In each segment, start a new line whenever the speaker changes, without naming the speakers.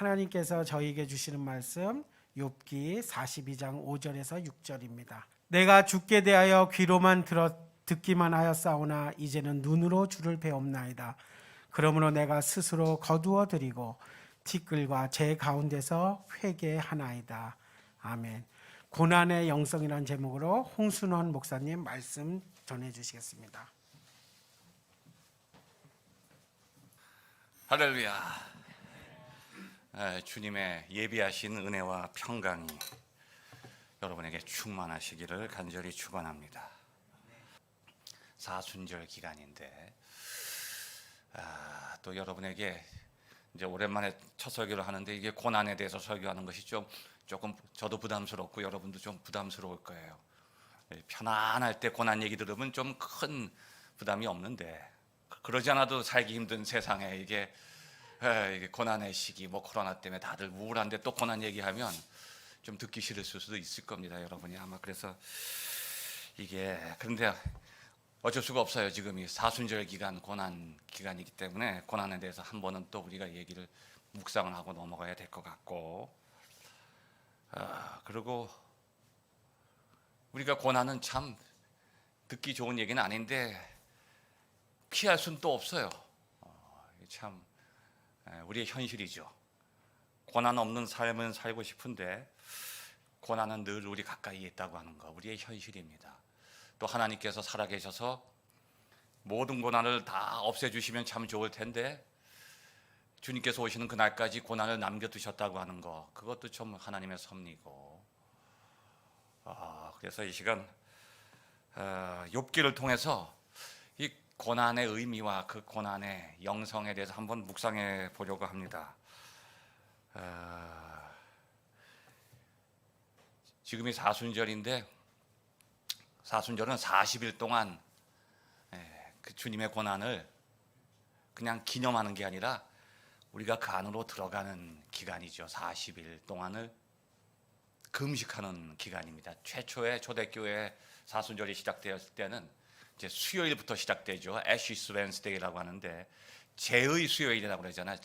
하나님께서 저희에게 주시는 말씀 욥기 42장 5절에서 6절입니다. 내가 주께 대하여 귀로만 듣기만 하였사오나 이제는 눈으로 주를 배옵나이다. 그러므로 내가 스스로 거두어 드리고 티끌과 제 가운데서 회개하나이다. 아멘. 고난의 영성이라는 제목으로 홍순원 목사님 말씀 전해주시겠습니다.
할렐루야. 주님의 예비하신 은혜와 평강이 여러분에게 충만하시기를 간절히 축원합니다. 사순절 기간인데 또 여러분에게 이제 오랜만에 첫 설교를 하는데 이게 고난에 대해서 설교하는 것이 조금 저도 부담스럽고 여러분도 좀 부담스러울 거예요. 편안할 때 고난 얘기 들으면 좀 큰 부담이 없는데 그러지 않아도 살기 힘든 세상에 이게 고난의 시기, 코로나 때문에 다들 우울한데 또 고난 얘기하면 좀 듣기 싫으실 수도 있을 겁니다, 여러분이 아마. 그래서 그런데 어쩔 수가 없어요. 지금이 사순절 기간, 고난 기간이기 때문에 고난에 대해서 한 번은 또 우리가 얘기를 묵상을 하고 넘어가야 될 것 같고, 그리고 우리가 고난은 참 듣기 좋은 얘기는 아닌데 피할 수는 또 없어요. 참 우리의 현실이죠. 고난 없는 삶은 살고 싶은데 고난은 늘 우리 가까이에 있다고 하는 거, 우리의 현실입니다. 또 하나님께서 살아계셔서 모든 고난을 다 없애주시면 참 좋을 텐데 주님께서 오시는 그날까지 고난을 남겨두셨다고 하는 거, 그것도 좀 하나님의 섭리고, 그래서 이 시간 욥기를 통해서 이 고난의 의미와 그 고난의 영성에 대해서 한번 묵상해 보려고 합니다. 지금이 사순절인데 사순절은 40일 동안 그 주님의 고난을 그냥 기념하는 게 아니라 우리가 그 안으로 들어가는 기간이죠. 40일 동안을 금식하는 기간입니다. 최초의 초대교회 사순절이 시작되었을 때는 이제 수요일부터 시작되죠. 애쉬스 웬스데이라고 하는데 죄의 수요일이라고 그러잖아요.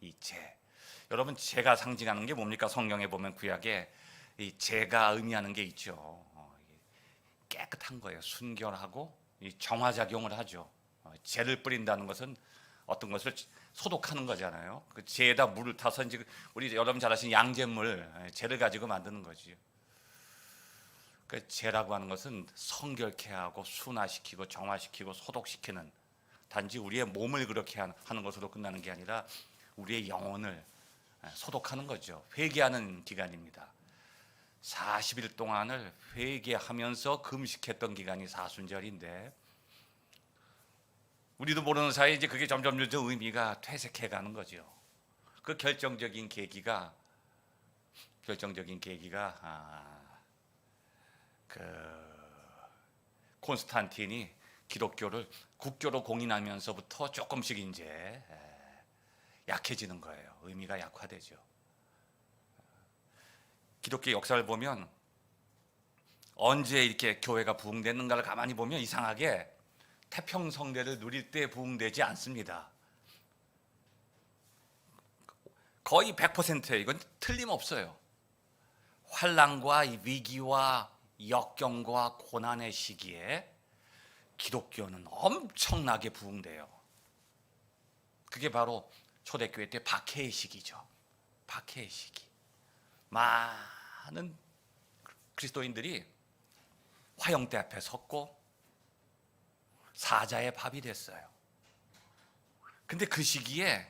이 죄. 여러분, 죄가 상징하는 게 뭡니까? 성경에 보면 구약에 이 죄가 의미하는 게 있죠. 깨끗한 거예요. 순결하고 정화작용을 하죠. 죄를 뿌린다는 것은 어떤 것을 소독하는 거잖아요. 그 죄에다 물을 타서 이제 우리 여러분 잘 아시는 양잿물, 죄를 가지고 만드는 거지. 그 죄라고 하는 것은 성결케 하고 순화시키고 정화시키고 소독시키는, 단지 우리의 몸을 그렇게 하는 것으로 끝나는 게 아니라 우리의 영혼을 소독하는 거죠. 회개하는 기간입니다. 40일 동안을 회개하면서 금식했던 기간이 사순절인데 우리도 모르는 사이에 이제 그게 점점 의미가 퇴색해 가는 거죠. 그 결정적인 계기가 콘스탄틴이 기독교를 국교로 공인하면서부터 조금씩 이제 약해지는 거예요. 의미가 약화되죠. 기독교 역사를 보면 언제 이렇게 교회가 부흥됐는가를 가만히 보면 이상하게 태평성대를 누릴 때 부흥되지 않습니다. 거의 100%예요. 이건 틀림없어요. 환난과 위기와 역경과 고난의 시기에 기독교는 엄청나게 부흥돼요. 그게 바로 초대교회 때 박해의 시기죠. 박해의 시기. 많은 그리스도인들이 화형대 앞에 섰고 사자의 밥이 됐어요. 근데 그 시기에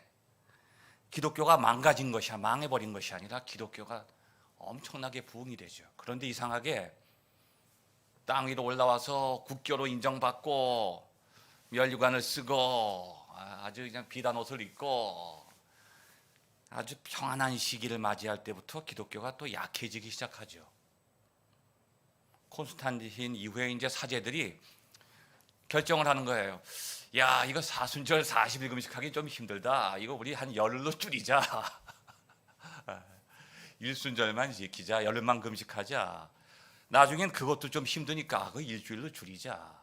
기독교가 망해버린 것이 아니라 기독교가 엄청나게 부흥이 되죠. 그런데 이상하게 땅 위로 올라와서 국교로 인정받고 면류관을 쓰고 아주 그냥 비단 옷을 입고 아주 평안한 시기를 맞이할 때부터 기독교가 또 약해지기 시작하죠. 콘스탄틴 이후에 이제 사제들이 결정을 하는 거예요. 야, 이거 사순절 40일 금식하기 좀 힘들다. 이거 우리 한 열흘로 줄이자. 일순절만 지키자. 열흘만 금식하자. 나중엔 그것도 좀 힘드니까 그 일주일로 줄이자.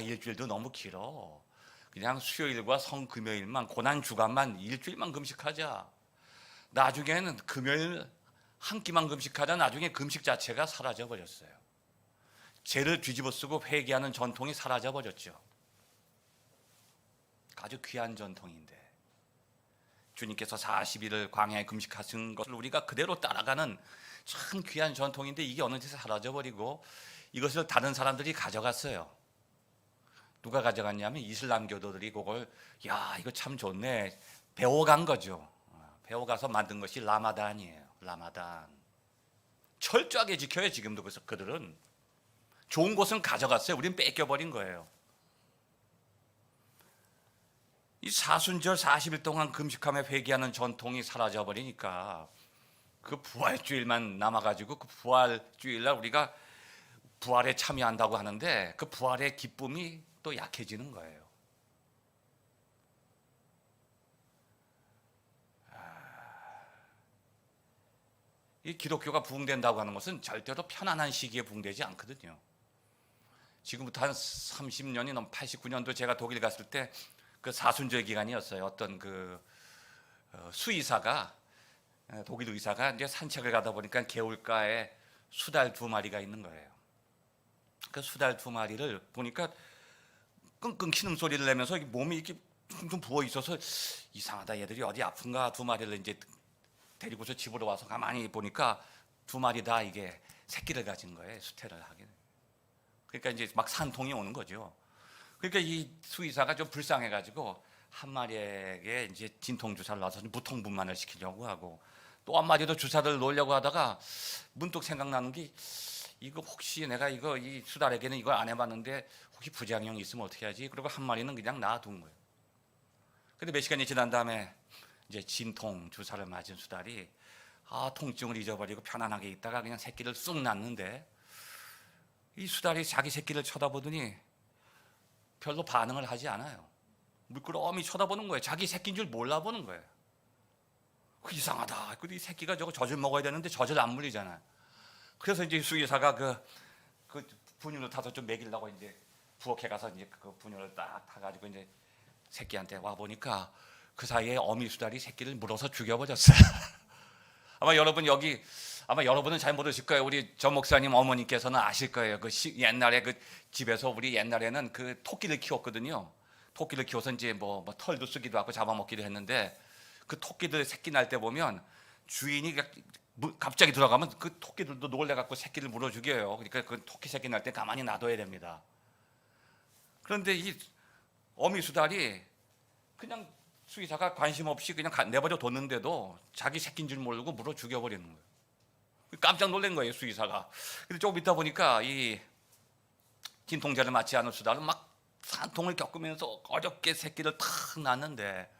일주일도 너무 길어. 그냥 수요일과 성금요일만, 고난 주간만 일주일만 금식하자. 나중에는 금요일 한 끼만 금식하다 나중에 금식 자체가 사라져 버렸어요. 죄를 뒤집어 쓰고 회개하는 전통이 사라져 버렸죠. 아주 귀한 전통인데 주님께서 40일을 광야에 금식하신 것을 우리가 그대로 따라가는 참 귀한 전통인데 이게 어느 데서 사라져 버리고 이것을 다른 사람들이 가져갔어요. 누가 가져갔냐면 이슬람교도들이 그걸 야 이거 참 좋네 배워간 거죠. 배워가서 만든 것이 라마단이에요. 라마단 철저하게 지켜요. 지금도. 그래서 그들은 좋은 것은 가져갔어요. 우린 뺏겨버린 거예요. 이 사순절 40일 동안 금식하며 회개하는 전통이 사라져 버리니까 그 부활주일만 남아가지고 그 부활주일날 우리가 부활에 참여한다고 하는데 그 부활의 기쁨이 또 약해지는 거예요. 이 기독교가 부흥된다고 하는 것은 절대로 편안한 시기에 부흥되지 않거든요. 지금부터 한 30년이 넘 89년도 제가 독일 갔을 때 그 사순절 기간이었어요. 어떤 그 수의사가 독일 의사가 이제 산책을 가다 보니까 개울가에 수달 2마리가 있는 거예요. 그 수달 2마리를 보니까 끙끙 신음 소리를 내면서 몸이 이렇게 좀 부어 있어서 이상하다. 얘들이 어디 아픈가 2마리를 이제 데리고서 집으로 와서 가만히 보니까 2마리 다 이게 새끼를 가진 거예요. 수태를 하게. 그러니까 이제 막 산통이 오는 거죠. 그러니까 이 수의사가 좀 불쌍해가지고 한 마리에게 이제 진통 주사를 놔서 무통분만을 시키려고 하고 또 한 마리도 주사를 놓으려고 하다가 문득 생각나는 게 이거 혹시 내가 이거 이 수달에게는 이걸 안 해봤는데 혹시 부작용이 있으면 어떻게 하지? 그리고 한 마리는 그냥 놔둔 거예요. 근데 몇 시간이 지난 다음에 이제 진통 주사를 맞은 수달이 통증을 잊어버리고 편안하게 있다가 그냥 새끼를 쑥 낳는데 이 수달이 자기 새끼를 쳐다보더니 별로 반응을 하지 않아요. 물끄러미 쳐다보는 거예요. 자기 새끼인 줄 몰라보는 거예요. 이상하다. 이 새끼가 저거 젖을 먹어야 되는데 젖을 안 물리잖아요. 그래서 이제 수의사가 그 분유를 타서 좀 먹이려고 이제 부엌에 가서 이제 그 분유를 딱 타가지고 이제 새끼한테 와 보니까 그 사이에 어미 수달이 새끼를 물어서 죽여버렸어요. 아마 여러분은 잘 모르실 거예요. 우리 전 목사님 어머니께서는 아실 거예요. 옛날에 그 집에서 우리 옛날에는 그 토끼를 키웠거든요. 토끼를 키워서 이제 뭐 털도 쓰기도 하고 잡아먹기도 했는데 그 토끼들 새끼 날 때 보면 주인이 갑자기 들어가면 그 토끼들도 놀래갖고 새끼를 물어 죽여요. 그러니까 그 토끼 새끼 날 때 가만히 놔둬야 됩니다. 그런데 이 어미 수달이 그냥 수의사가 관심 없이 그냥 내버려 뒀는데도 자기 새끼인 줄 모르고 물어 죽여버리는 거예요. 깜짝 놀란 거예요, 수의사가. 근데 조금 있다 보니까 이 진통제를 맞지 않은 수달은 막 산통을 겪으면서 어렵게 새끼를 탁 낳는데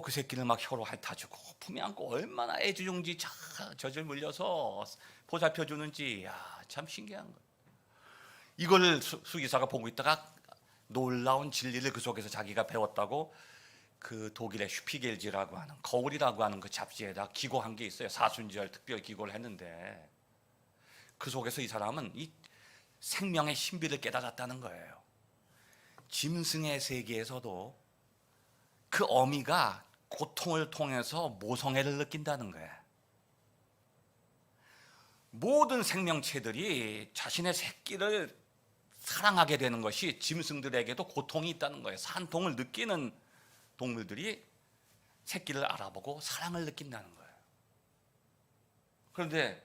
그 새끼를 막 혀로 핥아주고 품에 안고 얼마나 애지중지 젖을 물려서 보살펴주는지 참 신기한 거예요. 이걸 수의사가 보고 있다가 놀라운 진리를 그 속에서 자기가 배웠다고 그 독일의 슈피겔지라고 하는 거울이라고 하는 그 잡지에다 기고한 게 있어요. 사순절 특별 기고를 했는데 그 속에서 이 사람은 이 생명의 신비를 깨달았다는 거예요. 짐승의 세계에서도 그 어미가 고통을 통해서 모성애를 느낀다는 거예요. 모든 생명체들이 자신의 새끼를 사랑하게 되는 것이 짐승들에게도 고통이 있다는 거예요. 산통을 느끼는 동물들이 새끼를 알아보고 사랑을 느낀다는 거예요. 그런데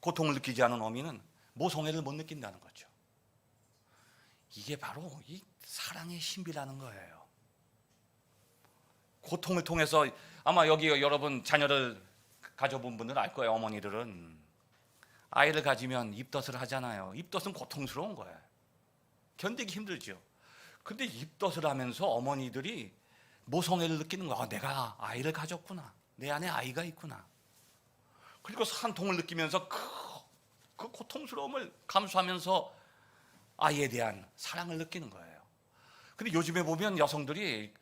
고통을 느끼지 않은 어미는 모성애를 못 느낀다는 거죠. 이게 바로 이 사랑의 신비라는 거예요. 고통을 통해서 아마 여기 여러분 자녀를 가져본 분들은 알 거예요. 어머니들은 아이를 가지면 입덧을 하잖아요. 입덧은 고통스러운 거예요. 견디기 힘들죠. 근데 입덧을 하면서 어머니들이 모성애를 느끼는 거야. 내가 아이를 가졌구나. 내 안에 아이가 있구나. 그리고 산통을 느끼면서 그 고통스러움을 감수하면서 아이에 대한 사랑을 느끼는 거예요. 근데 요즘에 보면 여성들이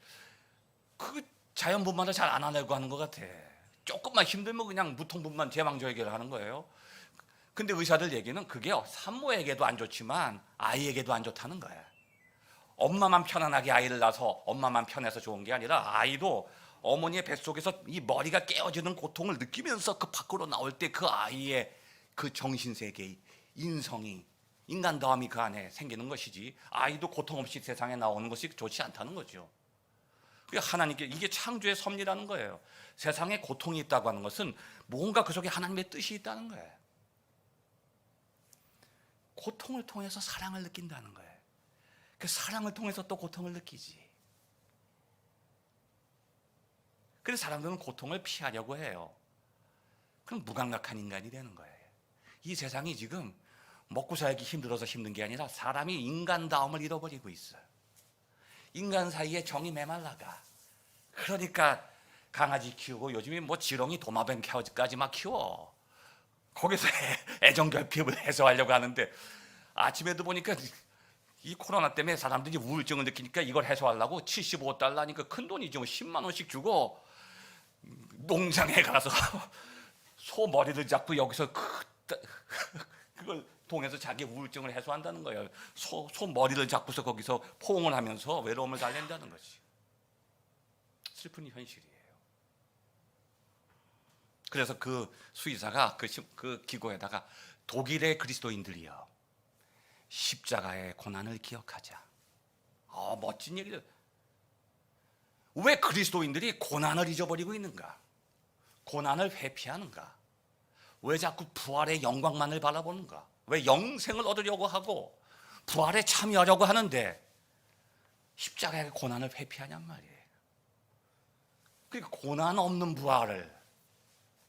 그 자연분만을 잘 안 하려고 하는 것 같아. 조금만 힘들면 그냥 무통분만 제왕절 해결을 하는 거예요. 근데 의사들 얘기는 그게 산모에게도 안 좋지만 아이에게도 안 좋다는 거예요. 엄마만 편안하게 아이를 낳아서 엄마만 편해서 좋은 게 아니라 아이도 어머니의 뱃속에서 이 머리가 깨어지는 고통을 느끼면서 그 밖으로 나올 때 그 아이의 그 정신세계, 인성이, 인간다움이 그 안에 생기는 것이지, 아이도 고통 없이 세상에 나오는 것이 좋지 않다는 거죠. 하나님께, 이게 창조의 섭리라는 거예요. 세상에 고통이 있다고 하는 것은 뭔가 그 속에 하나님의 뜻이 있다는 거예요. 고통을 통해서 사랑을 느낀다는 거예요. 그 사랑을 통해서 또 고통을 느끼지. 그래서 사람들은 고통을 피하려고 해요. 그럼 무감각한 인간이 되는 거예요. 이 세상이 지금 먹고 살기 힘들어서 힘든 게 아니라 사람이 인간다움을 잃어버리고 있어요. 인간 사이에 정이 메말라가. 그러니까 강아지 키우고 요즘에 뭐 지렁이 도마뱀까지 막 키워. 거기서 애정결핍을 해소하려고 하는데, 아침에도 보니까 이 코로나 때문에 사람들이 우울증을 느끼니까 이걸 해소하려고 $75니까 큰 돈이죠. 10만 원씩 주고 농장에 가서 소 머리를 잡고 여기서 그걸 통해서 자기 우울증을 해소한다는 거예요. 소 머리를 잡고서 거기서 포옹을 하면서 외로움을 달랜다는 거지. 슬픈 현실이에요. 그래서 그 수의사가 그 기고에다가 독일의 그리스도인들이여, 십자가의 고난을 기억하자. 멋진 얘기들. 왜 그리스도인들이 고난을 잊어버리고 있는가? 고난을 회피하는가? 왜 자꾸 부활의 영광만을 바라보는가? 왜 영생을 얻으려고 하고 부활에 참여하려고 하는데 십자가의 고난을 회피하냔 말이에요. 그러니까 고난 없는 부활을,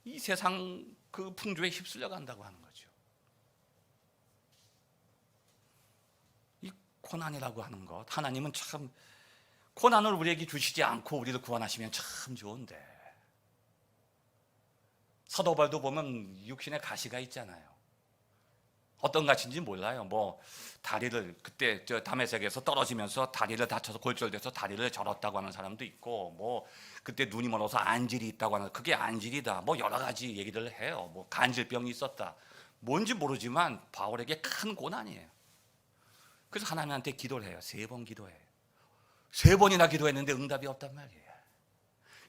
이 세상 그 풍조에 휩쓸려 간다고 하는 거죠. 이 고난이라고 하는 것, 하나님은 참 고난을 우리에게 주시지 않고 우리를 구원하시면 참 좋은데, 사도 바울도 보면 육신에 가시가 있잖아요. 어떤 가시인지 몰라요. 뭐 다리를, 그때 저 다메섹에서 떨어지면서 다리를 다쳐서 골절돼서 다리를 절었다고 하는 사람도 있고, 뭐 그때 눈이 멀어서 안질이 있다고 하는, 그게 안질이다, 뭐 여러 가지 얘기를 해요. 뭐 간질병이 있었다, 뭔지 모르지만 바울에게 큰 고난이에요. 그래서 하나님한테 기도를 해요. 3번 기도해요. 3번이나 기도했는데 응답이 없단 말이에요.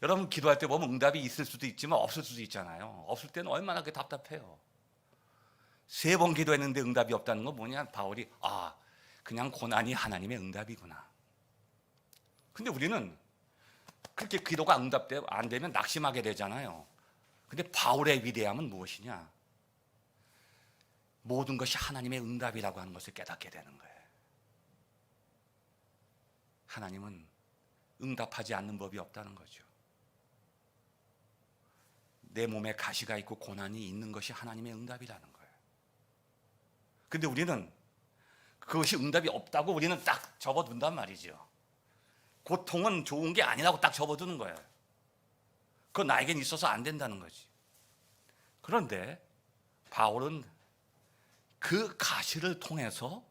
여러분 기도할 때 보면 응답이 있을 수도 있지만 없을 수도 있잖아요. 없을 때는 얼마나 그게 답답해요. 3번 기도했는데 응답이 없다는 건 뭐냐? 바울이 그냥 고난이 하나님의 응답이구나. 근데 우리는 그렇게 기도가 응답되고 안 되면 낙심하게 되잖아요. 근데 바울의 위대함은 무엇이냐? 모든 것이 하나님의 응답이라고 하는 것을 깨닫게 되는 거예요. 하나님은 응답하지 않는 법이 없다는 거죠. 내 몸에 가시가 있고 고난이 있는 것이 하나님의 응답이라는 거예요. 근데 우리는 그것이 응답이 없다고 우리는 딱 접어둔단 말이죠. 고통은 좋은 게 아니라고 딱 접어두는 거예요. 그건 나에겐 있어서 안 된다는 거지. 그런데 바울은 그 가시를 통해서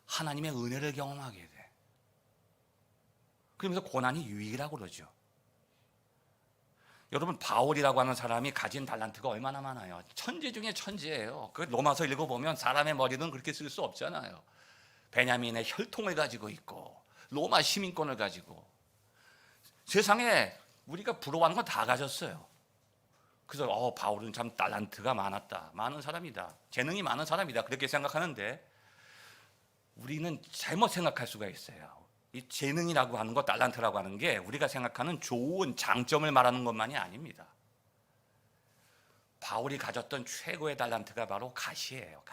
하나님의 은혜를 경험하게 돼. 그러면서 고난이 유익이라고 그러죠. 여러분 바울이라고 하는 사람이 가진 달란트가 얼마나 많아요. 천재 중에 천재예요. 그 로마서 읽어보면 사람의 머리는 그렇게 쓸 수 없잖아요. 베냐민의 혈통을 가지고 있고 로마 시민권을 가지고 세상에 우리가 부러워하는 건 다 가졌어요. 그래서 바울은 참 달란트가 많았다, 많은 사람이다, 재능이 많은 사람이다, 그렇게 생각하는데 우리는 잘못 생각할 수가 있어요. 이 재능이라고 하는 것, 달란트라고 하는 게 우리가 생각하는 좋은 장점을 말하는 것만이 아닙니다. 바울이 가졌던 최고의 달란트가 바로 가시예요.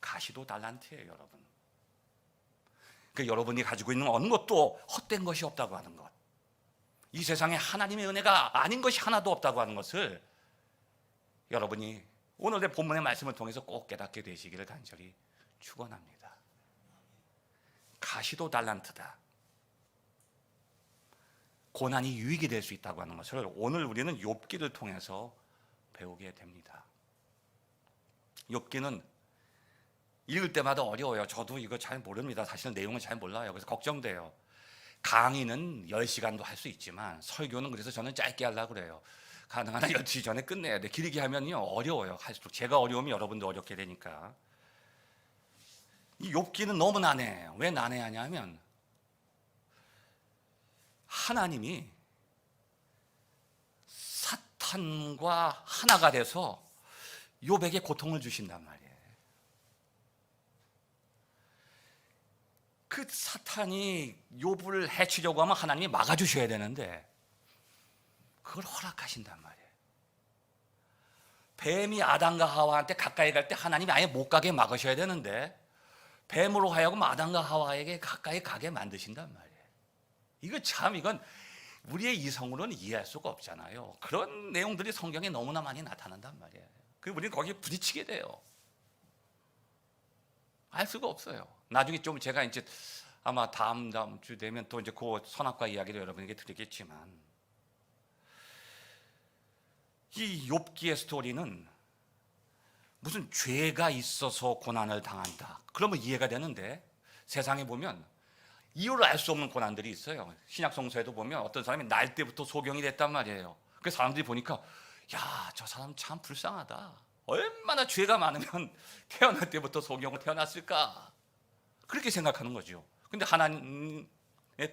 가시도 달란트예요, 여러분. 그러니까 여러분이 가지고 있는 어느 것도 헛된 것이 없다고 하는 것, 이 세상에 하나님의 은혜가 아닌 것이 하나도 없다고 하는 것을 여러분이 오늘의 본문의 말씀을 통해서 꼭 깨닫게 되시기를 간절히 축원합니다. 가시도 달란트다. 고난이 유익이 될 수 있다고 하는 것을 오늘 우리는 욥기를 통해서 배우게 됩니다. 욥기는 읽을 때마다 어려워요. 저도 이거 잘 모릅니다. 사실 내용을 잘 몰라요. 그래서 걱정돼요. 강의는 10시간도 할 수 있지만 설교는 그래서 저는 짧게 하려고 그래요. 가능한 한 12시 전에 끝내야 돼. 길게 하면요 어려워요. 할수록 제가 어려우면 여러분도 어렵게 되니까. 이 욥기는 너무 난해해요. 왜 난해하냐면 하나님이 사탄과 하나가 돼서 욥에게 고통을 주신단 말이에요. 그 사탄이 욥을 해치려고 하면 하나님이 막아주셔야 되는데 그걸 허락하신단 말이에요. 뱀이 아담과 하와한테 가까이 갈 때 하나님이 아예 못 가게 막으셔야 되는데 뱀으로 하여금 아담과 하와에게 가까이 가게 만드신단 말이에요. 이건 우리의 이성으로는 이해할 수가 없잖아요. 그런 내용들이 성경에 너무나 많이 나타난단 말이에요. 우리는 거기에 부딪히게 돼요. 알 수가 없어요. 나중에 좀 제가 이제 아마 다음 주 되면 또 이제 그 선악과 이야기를 여러분에게 드리겠지만, 이 욥기의 스토리는 무슨 죄가 있어서 고난을 당한다 그러면 이해가 되는데, 세상에 보면 이유를 알 수 없는 고난들이 있어요. 신약 성서에도 보면 어떤 사람이 날 때부터 소경이 됐단 말이에요. 그 사람들이 보니까 야, 저 사람 참 불쌍하다. 얼마나 죄가 많으면 태어날 때부터 소경으로 태어났을까? 그렇게 생각하는 거죠. 근데 하나님의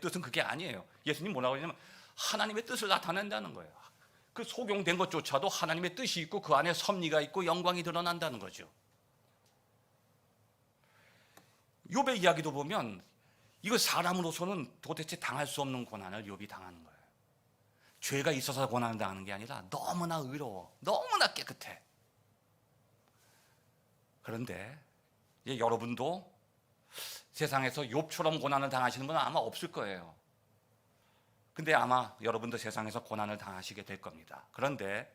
뜻은 그게 아니에요. 예수님 뭐라고 하냐면 하나님의 뜻을 나타낸다는 거예요. 그 소경된 것조차도 하나님의 뜻이 있고 그 안에 섭리가 있고 영광이 드러난다는 거죠. 욥의 이야기도 보면 이거 사람으로서는 도대체 당할 수 없는 고난을 욥이 당하는 거예요. 죄가 있어서 고난을 당하는 게 아니라 너무나 의로워, 너무나 깨끗해. 그런데 여러분도 세상에서 욥처럼 고난을 당하시는 분은 아마 없을 거예요. 근데 아마 여러분도 세상에서 고난을 당하시게 될 겁니다. 그런데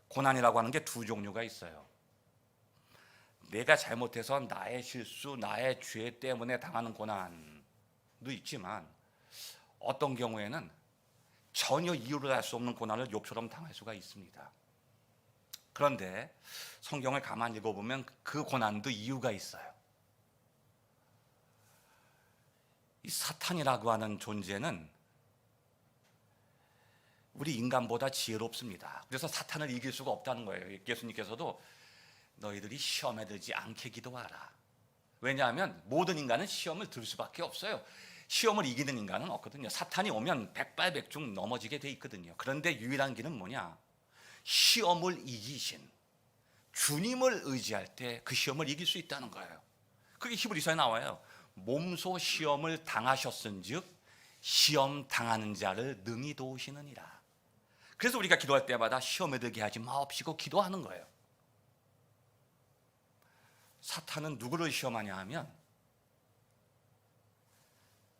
고난이라고 하는 게 두 종류가 있어요. 내가 잘못해서 나의 실수, 나의 죄 때문에 당하는 고난도 있지만 어떤 경우에는 전혀 이유를 알 수 없는 고난을 욥처럼 당할 수가 있습니다. 그런데 성경을 가만히 읽어보면 그 고난도 이유가 있어요. 이 사탄이라고 하는 존재는 우리 인간보다 지혜롭습니다. 그래서 사탄을 이길 수가 없다는 거예요. 예수님께서도 너희들이 시험에 들지 않게 기도하라. 왜냐하면 모든 인간은 시험을 들 수밖에 없어요. 시험을 이기는 인간은 없거든요. 사탄이 오면 백발백중 넘어지게 돼 있거든요. 그런데 유일한 길은 뭐냐? 시험을 이기신 주님을 의지할 때 그 시험을 이길 수 있다는 거예요. 그게 히브리서에 나와요. 몸소 시험을 당하셨은즉 시험 당하는 자를 능히 도우시느니라. 그래서 우리가 기도할 때마다 시험에 들게 하지 마옵시고 기도하는 거예요. 사탄은 누구를 시험하냐 하면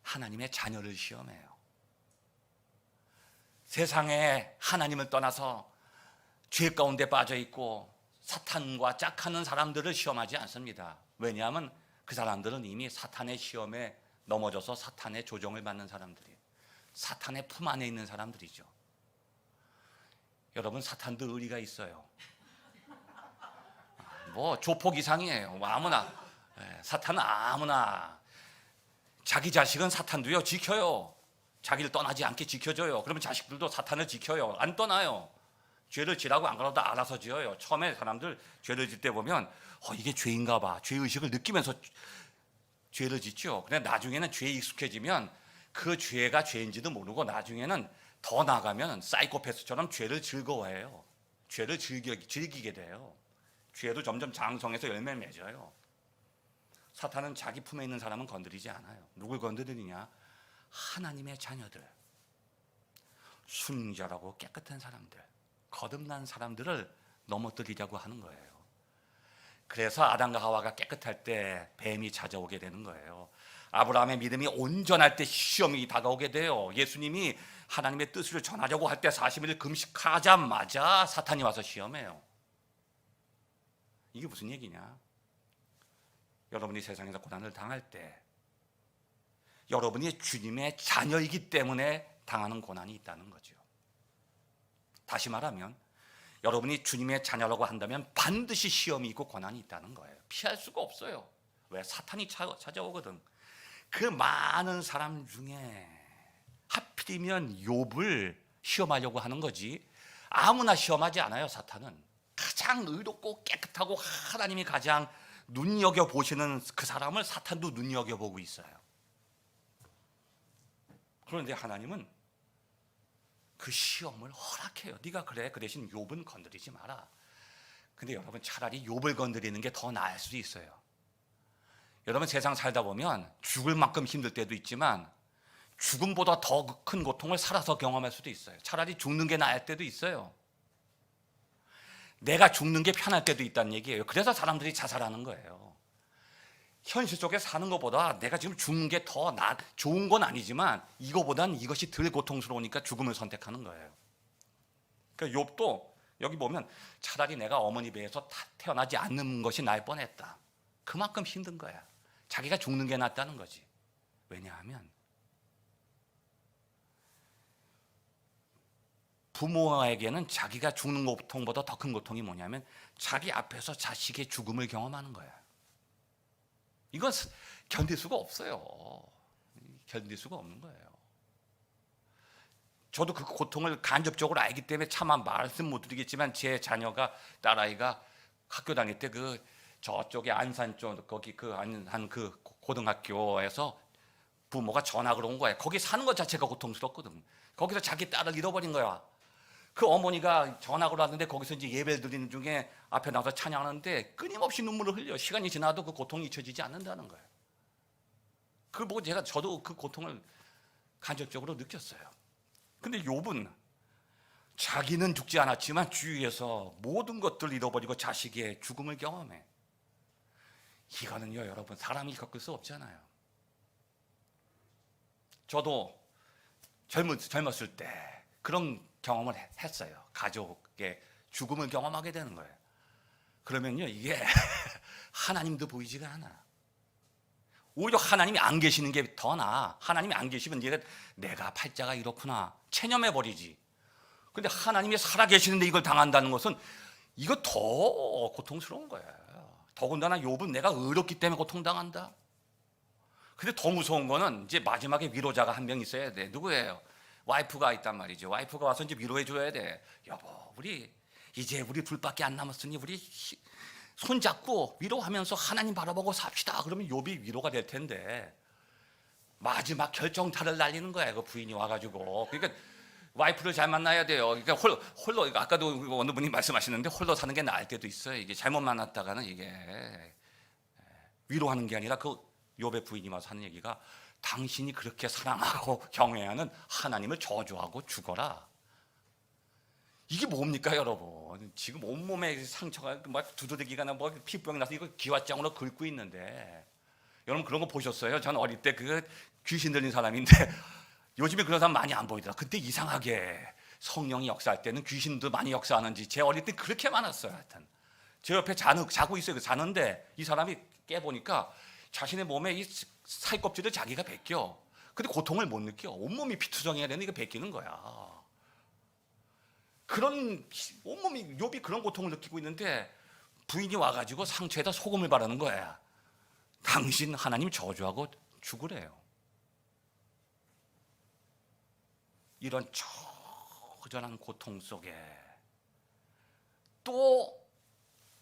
하나님의 자녀를 시험해요. 세상에 하나님을 떠나서 죄 가운데 빠져 있고 사탄과 짝하는 사람들을 시험하지 않습니다. 왜냐하면 그 사람들은 이미 사탄의 시험에 넘어져서 사탄의 조종을 받는 사람들이에요. 사탄의 품 안에 있는 사람들이죠. 여러분, 사탄도 의리가 있어요. 뭐 조폭 이상이에요. 아무나, 사탄은 아무나. 자기 자식은 사탄도요 지켜요. 자기를 떠나지 않게 지켜줘요. 그러면 자식들도 사탄을 지켜요. 안 떠나요. 죄를 지라고 안 그러도 알아서 지어요. 처음에 사람들 죄를 질 때 보면 이게 죄인가 봐. 죄의식을 느끼면서 죄를 짓죠. 근데 나중에는 죄에 익숙해지면 그 죄가 죄인지도 모르고 나중에는 더 나가면 사이코패스처럼 죄를 즐거워해요. 죄를 즐기게 돼요. 죄도 점점 장성해서 열매를 맺어요. 사탄은 자기 품에 있는 사람은 건드리지 않아요. 누굴 건드리느냐? 하나님의 자녀들, 순결하고 깨끗한 사람들, 거듭난 사람들을 넘어뜨리려고 하는 거예요. 그래서 아담과 하와가 깨끗할 때 뱀이 찾아오게 되는 거예요. 아브라함의 믿음이 온전할 때 시험이 다가오게 돼요. 예수님이 하나님의 뜻을 전하려고 할 때 40일 금식하자마자 사탄이 와서 시험해요. 이게 무슨 얘기냐? 여러분이 세상에서 고난을 당할 때 여러분이 주님의 자녀이기 때문에 당하는 고난이 있다는 거죠. 다시 말하면 여러분이 주님의 자녀라고 한다면 반드시 시험이 있고 고난이 있다는 거예요. 피할 수가 없어요. 왜? 사탄이 찾아오거든. 그 많은 사람 중에 하필이면 욥을 시험하려고 하는 거지 아무나 시험하지 않아요. 사탄은 가장 의롭고 깨끗하고 하나님이 가장 눈여겨보시는 그 사람을 사탄도 눈여겨보고 있어요. 그런데 하나님은 그 시험을 허락해요. 네가 그래, 그 대신 욥은 건드리지 마라. 근데 여러분, 차라리 욥을 건드리는 게 더 나을 수도 있어요. 여러분, 세상 살다 보면 죽을 만큼 힘들 때도 있지만 죽음보다 더 큰 고통을 살아서 경험할 수도 있어요. 차라리 죽는 게 나을 때도 있어요. 내가 죽는 게 편할 때도 있다는 얘기예요. 그래서 사람들이 자살하는 거예요. 현실 속에 사는 것보다 내가 지금 죽는 게 더 좋은 건 아니지만 이거보단 이것이 덜 고통스러우니까 죽음을 선택하는 거예요. 그러니까 욥도 여기 보면 차라리 내가 어머니 배에서 태어나지 않는 것이 날 뻔했다. 그만큼 힘든 거야. 자기가 죽는 게 낫다는 거지. 왜냐하면 부모에게는 자기가 죽는 고통보다 더 큰 고통이 뭐냐면 자기 앞에서 자식의 죽음을 경험하는 거야. 이건 견딜 수가 없어요. 견딜 수가 없는 거예요. 저도 그 고통을 간접적으로 알기 때문에 차마 말씀 못 드리겠지만 제 자녀가, 딸아이가 학교 다닐 때 그 저쪽에 안산 쪽 거기 그 한 그 고등학교에서 부모가 전학을 온 거야. 거기 사는 것 자체가 고통스럽거든. 거기서 자기 딸을 잃어버린 거야. 그 어머니가 전학을 왔는데 거기서 이제 예배를 드리는 중에 앞에 나와서 찬양하는데 끊임없이 눈물을 흘려. 시간이 지나도 그 고통이 잊혀지지 않는다는 거예요. 그걸 보고 저도 그 고통을 간접적으로 느꼈어요. 근데 욥은 자기는 죽지 않았지만 주위에서 모든 것들을 잃어버리고 자식의 죽음을 경험해. 이거는요, 여러분, 사람이 겪을 수 없잖아요. 저도 젊었을 때 그런 경험을 했어요. 가족의 죽음을 경험하게 되는 거예요. 그러면요, 이게 하나님도 보이지가 않아. 오히려 하나님이 안 계시는 게 더 나아. 하나님이 안 계시면 내가 팔자가 이렇구나 체념해 버리지. 근데 하나님이 살아 계시는데 이걸 당한다는 것은 이거 더 고통스러운 거예요. 더군다나 욥은 내가 의롭기 때문에 고통당한다. 근데 더 무서운 거는 이제 마지막에 위로자가 한 명 있어야 돼. 누구예요? 와이프가 있단 말이죠. 와이프가 와서 이제 위로해 줘야 돼. 여보, 이제 우리 둘밖에 안 남았으니 우리 손잡고 위로하면서 하나님 바라보고 삽시다. 그러면 욥이 위로가 될 텐데 마지막 결정타를 날리는 거야. 그 부인이 와가지고. 그러니까 와이프를 잘 만나야 돼요. 그러니까 홀로 아까도 어느 분이 말씀하시는데 홀로 사는 게 나을 때도 있어요. 이게 잘못 만났다가는 이게 위로하는 게 아니라 그 욥의 부인이 와서 하는 얘기가 당신이 그렇게 사랑하고 경외하는 하나님을 저주하고 죽어라. 이게 뭡니까, 여러분? 지금 온몸에 상처가 막 두드러기가 나 뭐 피부병이 나서 이거 기왓장으로 긁고 있는데 여러분 그런 거 보셨어요? 저는 어릴 때 그 귀신 들린 사람인데 요즘에 그런 사람 많이 안 보이더라. 그때 이상하게 성령이 역사할 때는 귀신도 많이 역사하는지 제 어릴 때 그렇게 많았어요. 하여튼 제 옆에 자고 있어요. 자는데 이 사람이 깨보니까 자신의 몸에 이 살껍질을 자기가 벗겨. 근데 고통을 못 느껴. 온몸이 피투성이가 되는 이거 벗기는 거야. 그런 온몸이 욥이 그런 고통을 느끼고 있는데 부인이 와가지고 상처에다 소금을 바르는 거야. 당신 하나님 저주하고 죽으래요. 이런 처절한 고통 속에 또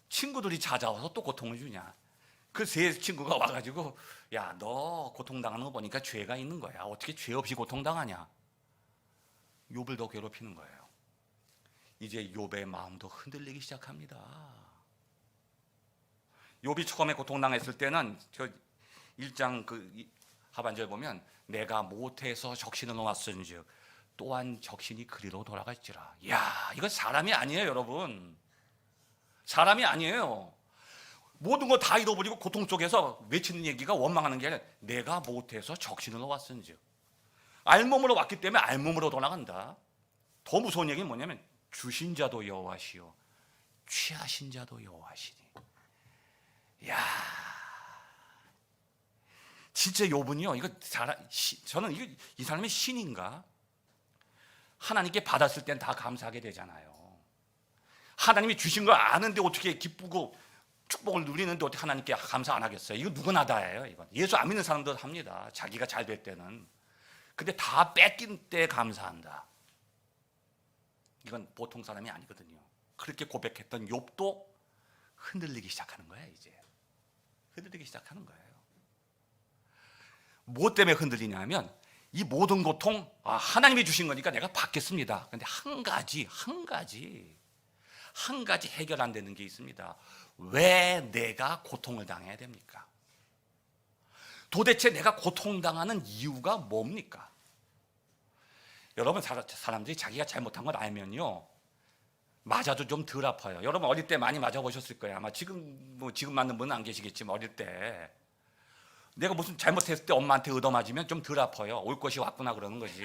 친구들이 찾아와서 또 고통을 주냐. 그 세 친구가 와가지고 야, 너 고통당하는 거 보니까 죄가 있는 거야. 어떻게 죄 없이 고통당하냐. 욥을 더 괴롭히는 거예요. 이제 욥의 마음도 흔들리기 시작합니다. 욥이 처음에 고통당했을 때는 저 1장 그 하반절 보면 내가 모태에서 적신을 놓았은즉 또한 적신이 그리로 돌아갈지라. 야, 이건 사람이 아니에요, 여러분. 사람이 아니에요. 모든 거 다 잃어버리고 고통 속에서 외치는 얘기가 원망하는 게 아니라 내가 모태에서 적신을 놓았은즉 알몸으로 왔기 때문에 알몸으로 돌아간다. 더 무서운 얘기는 뭐냐면 주신 자도 여호와시요 취하신 자도 여호와시니. 야, 진짜 욥은요. 이거 저는 이 사람이 신인가? 하나님께 받았을 땐 다 감사하게 되잖아요. 하나님이 주신 걸 아는데 어떻게 기쁘고 축복을 누리는데 어떻게 하나님께 감사 안 하겠어요? 이거 누구나 다예요. 이건 예수 안 믿는 사람도 합니다. 자기가 잘 될 때는. 근데 다 뺏긴 때 감사한다. 이건 보통 사람이 아니거든요. 그렇게 고백했던 욥도 흔들리기 시작하는 거예요. 이제 흔들리기 시작하는 거예요. 뭐 때문에 흔들리냐면 이 모든 고통 하나님이 주신 거니까 내가 받겠습니다. 근데 한 가지 해결 안 되는 게 있습니다. 왜 내가 고통을 당해야 됩니까? 도대체 내가 고통당하는 이유가 뭡니까? 여러분, 사람들이 자기가 잘못한 걸 알면요, 맞아도 좀 덜 아파요. 여러분 어릴 때 많이 맞아보셨을 거예요. 아마 지금 맞는 분은 안 계시겠지만 어릴 때 내가 무슨 잘못했을 때 엄마한테 얻어맞으면 좀 덜 아파요. 올 것이 왔구나 그러는 거지.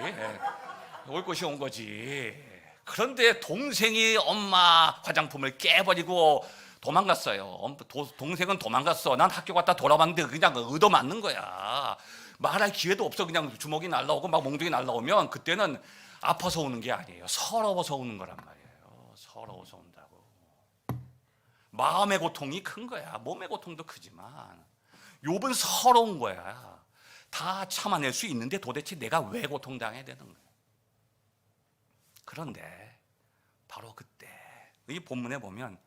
올 것이 온 거지. 그런데 동생이 엄마 화장품을 깨버리고 도망갔어요. 동생은 도망갔어. 난 학교 갔다 돌아왔는데 그냥 얻어맞는 거야. 말할 기회도 없어. 그냥 주먹이 날라오고 막 몽둥이 날라오면 그때는 아파서 오는 게 아니에요. 서러워서 오는 거란 말이에요. 서러워서 온다고. 마음의 고통이 큰 거야. 몸의 고통도 크지만 욥은 서러운 거야. 다 참아낼 수 있는데 도대체 내가 왜 고통당해야 되는 거야? 그런데 바로 그때 이 본문에 보면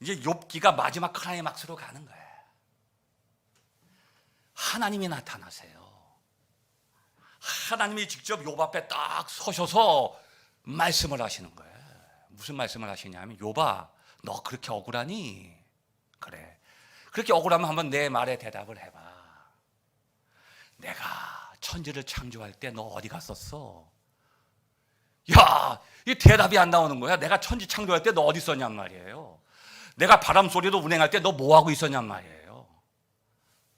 이제 욥기가 마지막 클라이막스로 가는 거야. 하나님이 나타나세요. 하나님이 직접 욥 앞에 딱 서셔서 말씀을 하시는 거예요. 무슨 말씀을 하시냐면, 욥아, 너 그렇게 억울하니? 그래. 그렇게 억울하면 한번 내 말에 대답을 해봐. 내가 천지를 창조할 때 너 어디 갔었어? 야, 이 대답이 안 나오는 거야. 내가 천지 창조할 때 너 어디 있었냔 말이에요. 내가 바람 소리로 운행할 때 너 뭐 하고 있었냔 말이에요.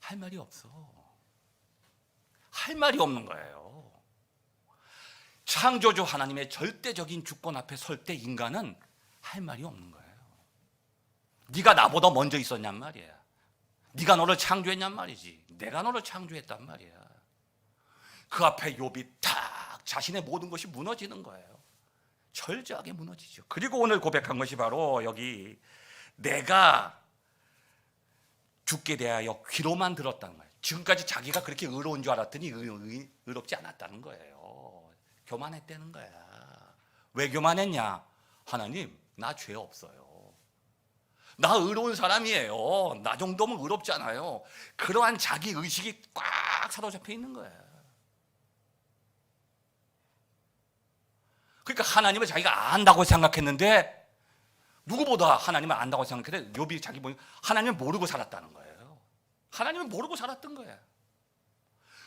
할 말이 없어. 할 말이 없는 거예요. 창조주 하나님의 절대적인 주권 앞에 설 때 인간은 할 말이 없는 거예요. 네가 나보다 먼저 있었냔 말이야. 네가 너를 창조했냔 말이지. 내가 너를 창조했단 말이야. 그 앞에 욥이 탁 자신의 모든 것이 무너지는 거예요. 철저하게 무너지죠. 그리고 오늘 고백한 것이 바로 여기, 내가 죽게 대하여 귀로만 들었다는 거예요. 지금까지 자기가 그렇게 의로운 줄 알았더니 의롭지 않았다는 거예요. 교만했다는 거야. 왜 교만했냐? 하나님, 나 죄 없어요. 나 의로운 사람이에요. 나 정도면 의롭지 않아요. 그러한 자기 의식이 꽉 사로잡혀 있는 거예요. 그러니까 하나님을 자기가 안다고 생각했는데, 누구보다 하나님을 안다고 생각했는데 욥이 자기 보니 하나님을 모르고 살았다는 거예요. 하나님을 모르고 살았던 거예요.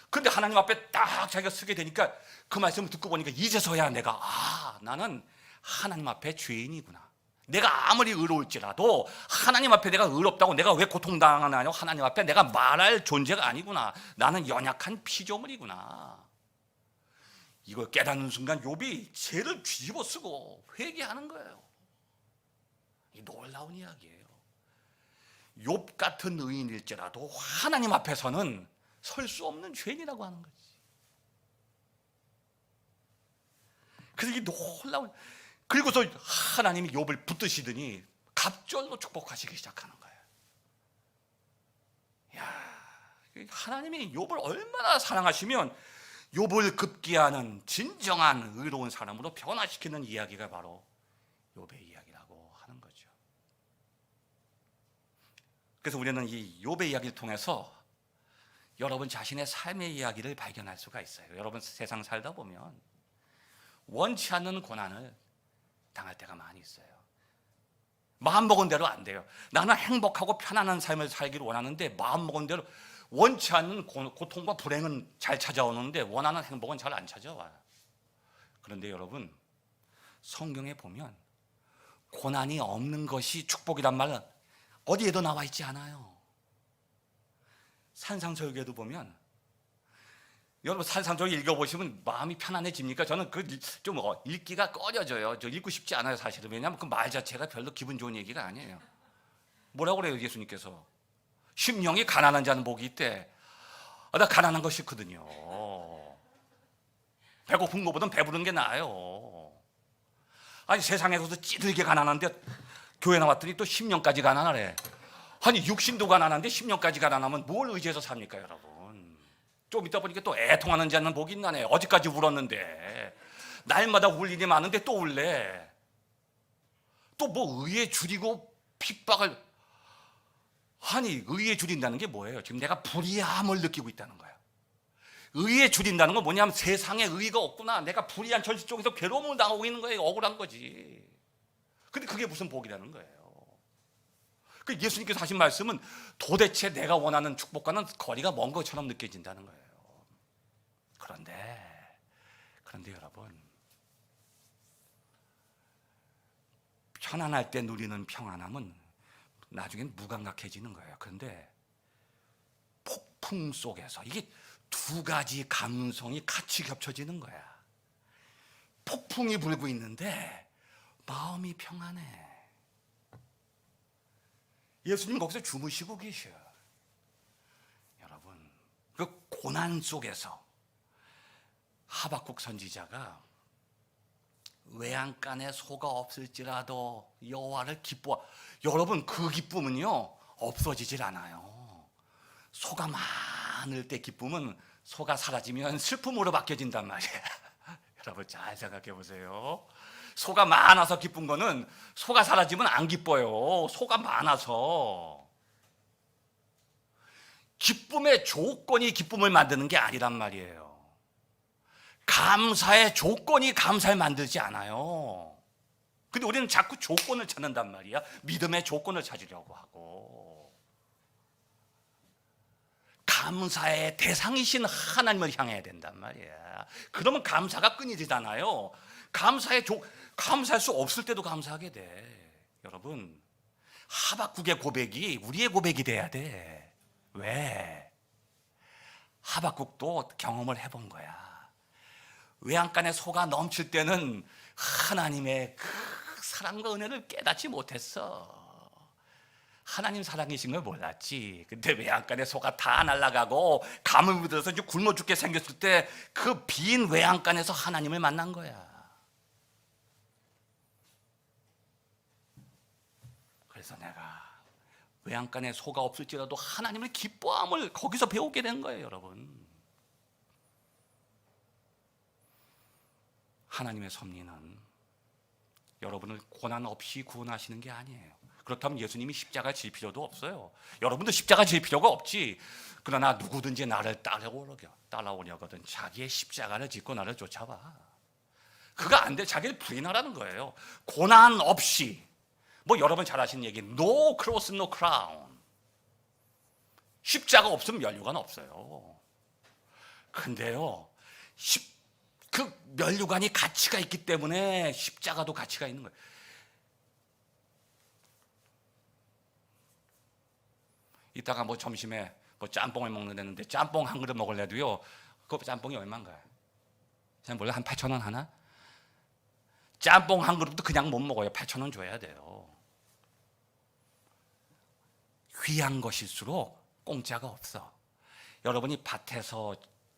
그런데 하나님 앞에 딱 자기가 서게 되니까 그 말씀을 듣고 보니까 이제서야 내가 나는 하나님 앞에 죄인이구나. 내가 아무리 의로울지라도 하나님 앞에 내가 의롭다고 내가 왜 고통당하나요? 하나님 앞에 내가 말할 존재가 아니구나. 나는 연약한 피조물이구나. 이걸 깨닫는 순간 욥이 죄를 뒤집어 쓰고 회개하는 거예요. 이 놀라운 이야기예요. 욥 같은 의인일지라도 하나님 앞에서는 설 수 없는 죄인이라고 하는 거지. 그래서 이 놀라운, 그리고서 하나님이 욥을 붙드시더니 갑절로 축복하시기 시작하는 거예요. 야, 하나님이 욥을 얼마나 사랑하시면 욥을 급기야는 진정한 의로운 사람으로 변화시키는 이야기가 바로 욥의 이야기라고 하는 거죠. 그래서 우리는 이 욥의 이야기를 통해서 여러분 자신의 삶의 이야기를 발견할 수가 있어요. 여러분 세상 살다 보면 원치 않는 고난을 당할 때가 많이 있어요. 마음먹은 대로 안 돼요. 나는 행복하고 편안한 삶을 살기를 원하는데 마음먹은 대로 원치 않는 고통과 불행은 잘 찾아오는데 원하는 행복은 잘 안 찾아와요. 그런데 여러분, 성경에 보면 고난이 없는 것이 축복이란 말은 어디에도 나와 있지 않아요. 산상설교에도 보면, 여러분 산상설교 읽어보시면 마음이 편안해집니까? 저는 좀 읽기가 꺼려져요. 저 읽고 싶지 않아요, 사실은. 왜냐하면 그 말 자체가 별로 기분 좋은 얘기가 아니에요. 뭐라고 그래요, 예수님께서? 심령이 가난한 자는 복이 있대. 나 가난한 거 싫거든요. 배고픈 것보단 배부른 게 나아요. 아니 세상에서도 찌들게 가난한데 교회 나왔더니 또 10년까지 가난하래. 아니 육신도 가난한데 10년까지 가난하면 뭘 의지해서 삽니까, 여러분? 좀 이따 보니까 또 애통하는 자는 복이 있나네. 어제까지 울었는데 날마다 울 일이 많은데 또 울래. 또 뭐 의에 줄이고 핍박을, 아니 의에 줄인다는 게 뭐예요? 지금 내가 불이함을 느끼고 있다는 거야. 의에 줄인다는 건 뭐냐면 세상에 의가 없구나. 내가 불의한 현실 속에서 괴로움을 당하고 있는 거예요. 억울한 거지. 근데 그게 무슨 복이라는 거예요. 그 예수님께서 하신 말씀은 도대체 내가 원하는 축복과는 거리가 먼 것처럼 느껴진다는 거예요. 그런데 여러분, 편안할 때 누리는 평안함은 나중엔 무감각해지는 거예요. 그런데 폭풍 속에서 이게 두 가지 감성이 같이 겹쳐지는 거야. 폭풍이 불고 있는데 마음이 평안해. 예수님 거기서 주무시고 계셔. 여러분, 그 고난 속에서 하박국 선지자가 외양간에 소가 없을지라도 여호와를 기뻐. 여러분, 그 기쁨은요 없어지질 않아요. 소가 많을 때 기쁨은 소가 사라지면 슬픔으로 바뀌어진단 말이에요. 여러분 잘 생각해 보세요. 소가 많아서 기쁜 거는 소가 사라지면 안 기뻐요. 소가 많아서. 기쁨의 조건이 기쁨을 만드는 게 아니란 말이에요. 감사의 조건이 감사를 만들지 않아요. 근데 우리는 자꾸 조건을 찾는단 말이야. 믿음의 조건을 찾으려고 하고. 감사의 대상이신 하나님을 향해야 된단 말이야. 그러면 감사가 끊이지잖아요. 감사할 수 없을 때도 감사하게 돼. 여러분, 하박국의 고백이 우리의 고백이 돼야 돼. 왜? 하박국도 경험을 해본 거야. 외양간에 소가 넘칠 때는 하나님의 그 사랑과 은혜를 깨닫지 못했어. 하나님 사랑이신 걸 몰랐지. 근데 외양간에 소가 다 날아가고 가뭄이 들어서 이제 굶어 죽게 생겼을 때 그 빈 외양간에서 하나님을 만난 거야. 그래서 내가 외양간에 소가 없을지라도 하나님을 기뻐함을 거기서 배우게 된 거예요, 여러분. 하나님의 섭리는 여러분을 고난 없이 구원하시는 게 아니에요. 그렇다면 예수님이 십자가 질 필요도 없어요. 여러분도 십자가 질 필요가 없지. 그러나 누구든지 나를 따라오려거든 자기의 십자가를 짓고 나를 쫓아와. 그거 안 돼. 자기를 부인하라는 거예요. 고난 없이. 뭐 여러분 잘 아시는 얘기, no cross, no crown. 십자가 없으면 면류관 없어요. 근데요, 그 면류관이 가치가 있기 때문에 십자가도 가치가 있는 거예요. 이따가 뭐 점심에 뭐 짬뽕을 먹는다는데 짬뽕 한 그릇 먹을래도요, 그 짬뽕이 얼마인가요? 잘 몰라. 한 8,000원 하나? 짬뽕 한 그릇도 그냥 못 먹어요. 8,000원 줘야 돼요. 귀한 것일수록 공짜가 없어. 여러분이 밭에서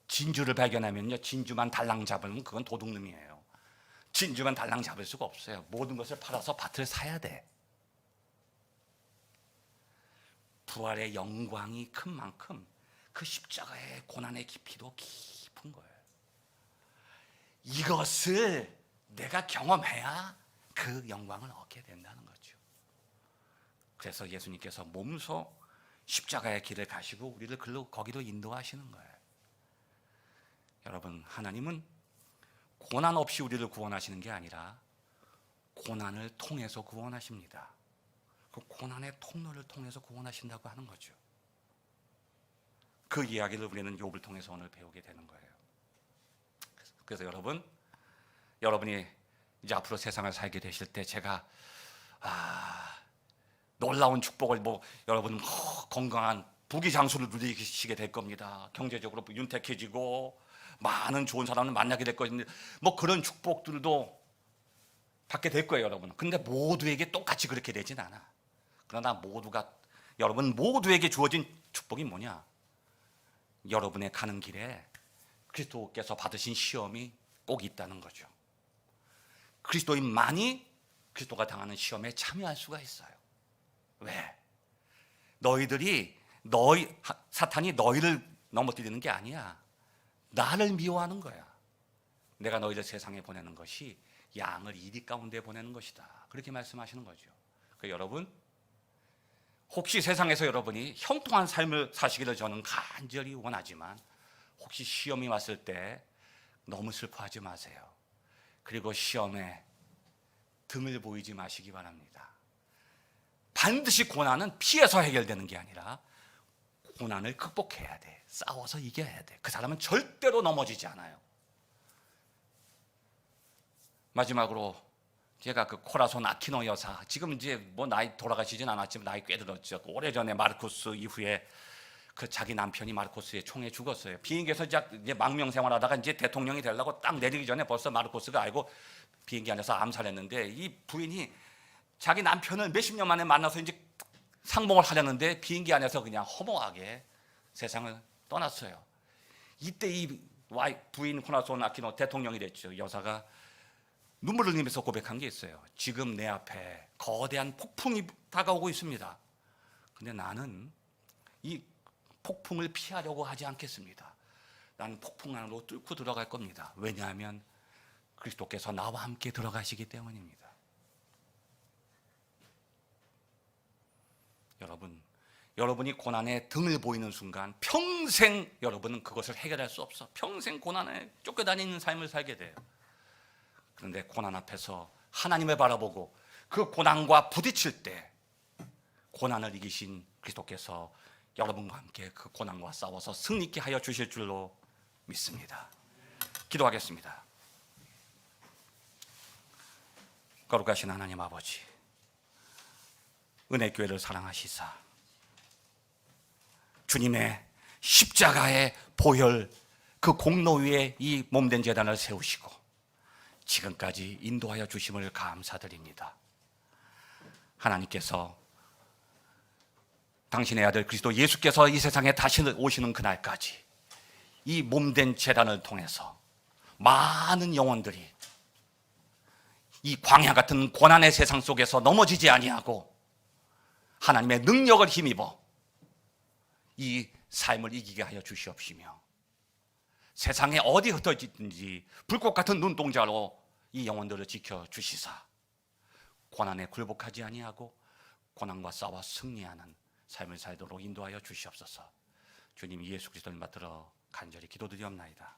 진주를 발견하면요, 진주만 달랑 잡으면 그건 도둑놈이에요. 진주만 달랑 잡을 수가 없어요. 모든 것을 팔아서 밭을 사야 돼. 부활의 영광이 큰 만큼 그 십자가의 고난의 깊이도 깊은 거예요. 이것을 내가 경험해야 그 영광을 얻게 된다는 거죠. 그래서 예수님께서 몸소 십자가의 길을 가시고 우리를 거기로 인도하시는 거예요. 여러분, 하나님은 고난 없이 우리를 구원하시는 게 아니라 고난을 통해서 구원하십니다. 그 고난의 통로를 통해서 구원하신다고 하는 거죠. 그 이야기를 우리는 욥을 통해서 오늘 배우게 되는 거예요. 그래서 여러분이 이제 앞으로 세상을 살게 되실 때 제가 놀라운 축복을 여러분 건강한 부귀장수를 누리시게 될 겁니다. 경제적으로 윤택해지고 많은 좋은 사람을 만나게 될 것인데 그런 축복들도 받게 될 거예요, 여러분. 근데 모두에게 똑같이 그렇게 되진 않아. 그러나 여러분 모두에게 주어진 축복이 뭐냐? 여러분의 가는 길에 그리스도께서 받으신 시험이 꼭 있다는 거죠. 그리스도인만이 그리스도가 당하는 시험에 참여할 수가 있어요. 왜? 사탄이 너희를 넘어뜨리는 게 아니야. 나를 미워하는 거야. 내가 너희를 세상에 보내는 것이 양을 이리 가운데 보내는 것이다. 그렇게 말씀하시는 거죠. 그러니까 여러분, 혹시 세상에서 여러분이 형통한 삶을 사시기를 저는 간절히 원하지만 혹시 시험이 왔을 때 너무 슬퍼하지 마세요. 그리고 시험에 등을 보이지 마시기 바랍니다. 반드시 고난은 피해서 해결되는 게 아니라 고난을 극복해야 돼. 싸워서 이겨야 돼. 그 사람은 절대로 넘어지지 않아요. 마지막으로 제가 그 코라손 아키노 여사, 지금 이제 뭐 나이 돌아가시진 않았지만 나이 꽤 들었죠. 오래전에 마르코스 이후에 그 자기 남편이 마르코스의 총에 죽었어요. 비행기에서 이제 망명 생활하다가 이제 대통령이 되려고 딱 내리기 전에 벌써 마르코스가 알고 비행기 안에서 암살했는데, 이 부인이 자기 남편을 몇십 년 만에 만나서 이제 상봉을 하려는데 비행기 안에서 그냥 허무하게 세상을 떠났어요. 이때 이 부인 코라손 아키노 대통령이 됐죠. 여사가 눈물을 흘리면서 고백한 게 있어요. 지금 내 앞에 거대한 폭풍이 다가오고 있습니다. 근데 나는 이 폭풍을 피하려고 하지 않겠습니다. 나는 폭풍 안으로 뚫고 들어갈 겁니다. 왜냐하면 그리스도께서 나와 함께 들어가시기 때문입니다. 여러분이 고난에 등을 보이는 순간 평생 여러분은 그것을 해결할 수 없어. 평생 고난에 쫓겨다니는 삶을 살게 돼요. 그런데 고난 앞에서 하나님을 바라보고 그 고난과 부딪힐 때 고난을 이기신 그리스도께서 여러분과 함께 그 고난과 싸워서 승리케 하여 주실 줄로 믿습니다. 기도하겠습니다. 거룩하신 하나님 아버지, 은혜교회를 사랑하시사 주님의 십자가의 보혈 그 공로 위에 이 몸된 제단을 세우시고 지금까지 인도하여 주심을 감사드립니다. 하나님께서 당신의 아들 그리스도 예수께서 이 세상에 다시 오시는 그날까지 이 몸된 제단을 통해서 많은 영혼들이 이 광야 같은 고난의 세상 속에서 넘어지지 아니하고 하나님의 능력을 힘입어 이 삶을 이기게 하여 주시옵시며, 세상에 어디 흩어지든지 불꽃 같은 눈동자로 이 영혼들을 지켜주시사 고난에 굴복하지 아니하고 고난과 싸워 승리하는 삶을 살도록 인도하여 주시옵소서. 주님 예수 그리스도를 받들어 간절히 기도드리옵나이다.